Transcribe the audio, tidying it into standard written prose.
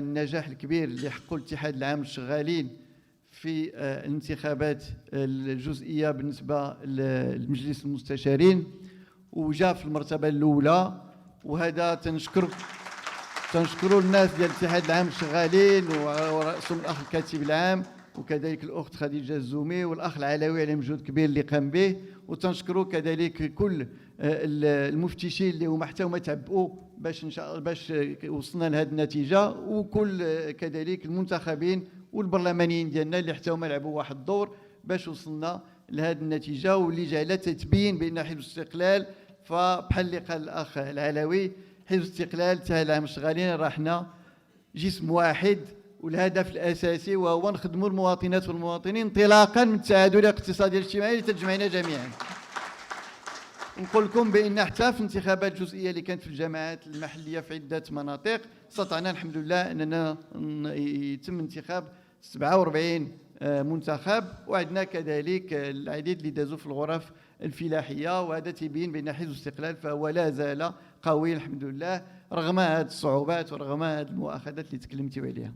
النجاح الكبير اللي حققه الاتحاد العام للشغالين في الانتخابات الجزئية بالنسبة لمجلس المستشارين، وجاء في المرتبة الأولى. وهذا تنشكروا الناس ديال الاتحاد العام للشغالين ورأسهم الأخ الكاتب العام وكذلك الأخت خديجة الزومي والأخ العلوي على مجهود كبير اللي قام به. وتنشكروا كذلك كل المفتشين اللي هما حتى هما تعبوا باش ان شاء الله باش وصلنا لهذه النتيجه، وكل كذلك المنتخبين والبرلمانيين ديالنا اللي حتى هما لعبوا واحد الدور باش وصلنا لهذه النتيجه، واللي جعلت تبين بان حزب الاستقلال، فبحال اللي قال الاخ العلوي، حزب الاستقلال الاتحاد العام للشغالين راه حنا جسم واحد، والهدف الاساسي وهو نخدموا المواطنات والمواطنين انطلاقا من التعادل الاقتصادي والاجتماعي اللي تجمعنا جميعا. نقول لكم بان حتى في الانتخابات الجزئيه اللي كانت في الجماعات المحليه في عده مناطق استطعنا الحمد لله اننا يتم انتخاب 47 منتخب، وعندنا كذلك العديد اللي دازوا في الغرف الفلاحيه، وهذا تبين بان حزب الاستقلال فهو لا زال قوي الحمد لله رغم هذه الصعوبات ورغم هذه المؤاخذات اللي تكلمتوا عليها.